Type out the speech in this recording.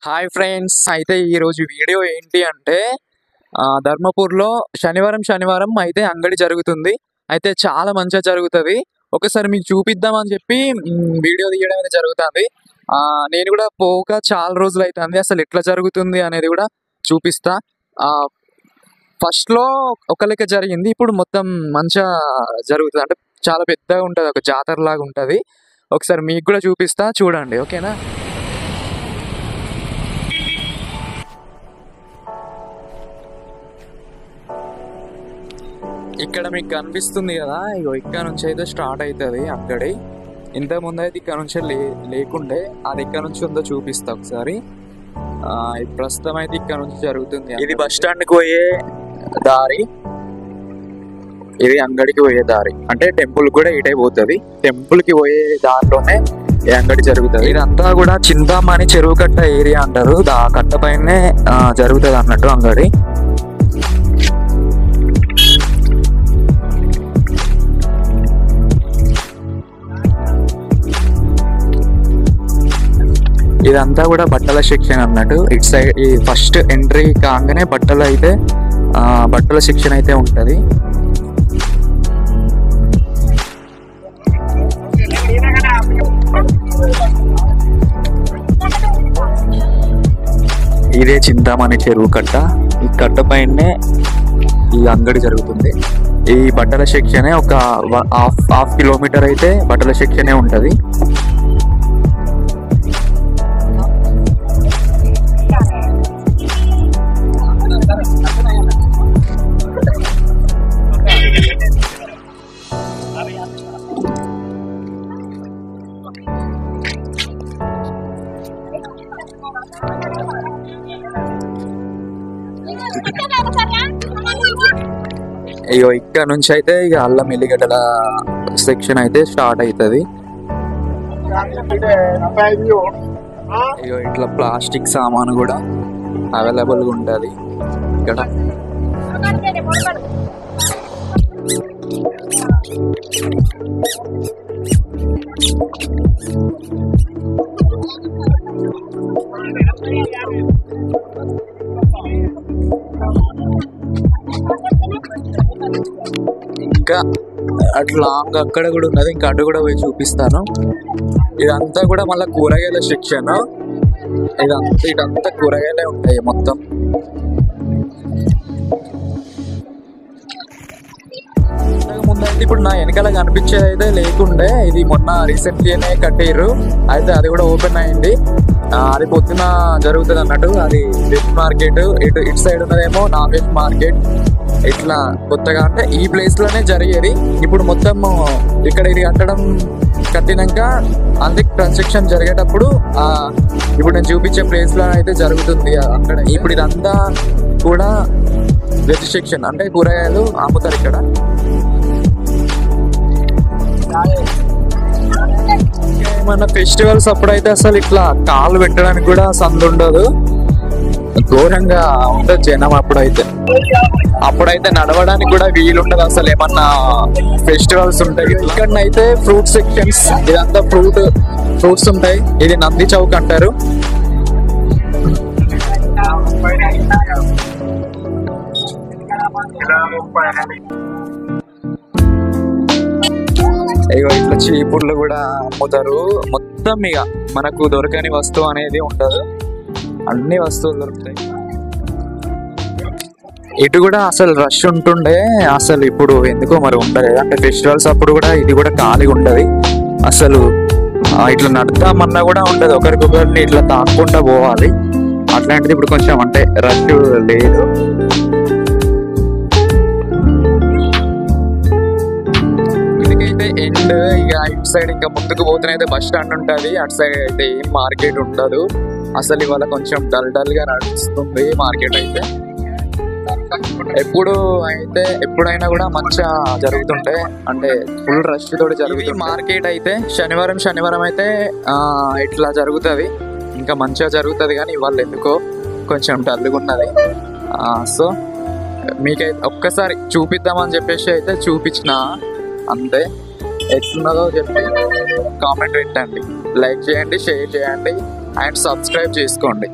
Hi friends, అయితే ఈరోజు video ఏంటి అంటే ధర్మపూర్లో శనివారం అయితే అంగడి జరుగుతుంది. అయితే చాలా మంచిగా జరుగుతుంది. ఒకసారి మీకు చూపిద్దామని చెప్పి వీడియో తీయడం అనేది జరుగుతుంది. నేను కూడా పోక చాలా రోజులు అవుతుంది. అసలు ఎట్లా జరుగుతుంది అనేది కూడా చూపిస్తా. ఫస్ట్లో ఒక లెక్క జరిగింది, ఇప్పుడు మొత్తం మంచిగా జరుగుతుంది. అంటే చాలా పెద్దగా ఉంటుంది, ఒక జాతర లాగా ఉంటుంది. ఒకసారి మీకు కూడా చూపిస్తా, చూడండి. ఓకేనా? ఇక్కడ మీకు కనిపిస్తుంది కదా, ఇగో ఇక్కడ నుంచి అయితే స్టార్ట్ అవుతుంది అంగడి. ఇంతకుముందు అయితే ఇక్కడ నుంచి లేకుండే, అది ఇక్కడ నుంచి ఉందో చూపిస్తా ఒకసారి. ప్రస్తుతం అయితే ఇక్కడ నుంచి జరుగుతుంది. ఇది బస్ స్టాండ్కి పోయే దారి, ఇది అంగడికి పోయే దారి. అంటే టెంపుల్ కూడా ఇటే పోతుంది. టెంపుల్ కి పోయే దారిలోనే ఈ అంగడి జరుగుతుంది. ఇదంతా కూడా చింతామణి చెరువు కట్ట ఏరియా అంటారు. ఆ కట్ట పైనే జరుగుతుంది అన్నట్టు అంగడి. ఇదంతా కూడా బట్టల సెక్షన్ అన్నట్టు. ఇటు సైడ్ ఈ ఫస్ట్ ఎంట్రీ కాగానే బట్టల సెక్షన్ అయితే ఉంటుంది. ఇదే చింతామణి చెరువు కట్ట. ఈ కట్ట పైనే ఈ అంగడి జరుగుతుంది. ఈ బట్టల సెక్షనే ఒక హాఫ్ కిలోమీటర్ అయితే బట్టల సెక్షనే ఉంటుంది. అయ్యో, ఇక్కడ నుంచి అయితే ఇక అల్లం ఎల్లిగడ్డల సెక్షన్ అయితే స్టార్ట్ అవుతుంది. అయ్యో, ఇట్లా ప్లాస్టిక్ సామాను కూడా అవైలబుల్గా ఉంటుంది ఇక్కడ. ఇంకా అట్లా అక్కడ కూడా ఉన్నది, ఇంకా అటు కూడా పోయి చూపిస్తాను. ఇదంతా కూడా మళ్ళీ కూరగాయల సెక్షన్. ఇదంతా కూరగాయలే ఉంటాయి మొత్తం. ముందైతే ఇప్పుడు నా వెనకాల కనిపించేది అయితే లేకుండే, ఇది మొన్న రీసెంట్లీనే కట్టిర్రు. అయితే అది కూడా ఓపెన్ అయింది. అది పొద్దున జరుగుతుంది అన్నట్టు. అది వెజ్ మార్కెట్, ఇటు సైడ్ ఉన్నదేమో నాన్ వెజ్ మార్కెట్. ఇట్లా కొత్తగా అంటే ఈ ప్లేస్ లోనే జరిగేది. ఇప్పుడు మొత్తం ఇక్కడ ఇది కట్టినాక అంతే కన్స్ట్రక్షన్ జరిగేటప్పుడు ఇప్పుడు నేను చూపించే ప్లేస్ లో అయితే జరుగుతుంది అక్కడ. ఇప్పుడు ఇదంతా కూడా వెజ్ సెక్షన్, అంటే కూరగాయలు అమ్ముతారు ఇక్కడ. ఏమన్నా ఫెస్టివల్స్ అప్పుడైతే అసలు ఇట్లా కాళ్ళు పెట్టడానికి కూడా సందు ఉండదు, ఘోరంగా ఉంటుంది జనం. అప్పుడైతే నడవడానికి కూడా వీలుండదు అసలు. ఏమన్నా ఫెస్టివల్స్ ఉంటాయి. ఇక్కడనైతే ఫ్రూట్ సెక్షన్స్, ఇదంతా ఫ్రూట్స్ ఉంటాయి. ఇది నంది చౌక్ అంటారు. ఇగో ఇట్లా చీపుర్లు కూడా అమ్ముతారు. మొత్తం ఇక మనకు దొరకని వస్తువు అనేది ఉండదు, అన్ని వస్తువులు దొరుకుతాయి. ఇటు కూడా అసలు రష్ ఉంటుండే, అసలు ఇప్పుడు ఎందుకో మరి ఉండదు. అంటే ఫెస్టివల్స్ అప్పుడు కూడా ఇది కూడా ఖాళీగా ఉండదు అసలు. ఇట్లా నడుద్దామన్నా కూడా ఉండదు, ఒకరికొకరిని ఇట్లా తాకుండా పోవాలి. అట్లాంటిది ఇప్పుడు కొంచెం అంటే రష్ లేదు. ఇదికైతే ఎండ్. ఇక ఇటు సైడ్ ఇంకా ముందుకు పోతేనైతే బస్ స్టాండ్ ఉంటుంది. అటు సైడ్ అయితే ఏం మార్కెట్ ఉండదు అసలు. ఇవాళ కొంచెం డల్ గా నడుస్తుంది మార్కెట్ అయితే. ఎప్పుడైనా కూడా మంచిగా జరుగుతుంటే, అంటే ఫుల్ రష్ తోటి జరుగుతుంది మార్కెట్ అయితే. శనివారం అయితే ఇట్లా జరుగుతుంది, ఇంకా మంచిగా జరుగుతుంది. కానీ ఇవాళ ఎందుకో కొంచెం డల్గా ఉన్నది. సో మీకైతే ఒక్కసారి చూపిద్దామని చెప్పేసి అయితే చూపించిన అంతే. ఎట్లున్నదో చెప్పి కామెంట్ పెట్టండి, లైక్ చేయండి, షేర్ చేయండి. అండ్ సబ్స్క్రైబ్ చేసుకోండి.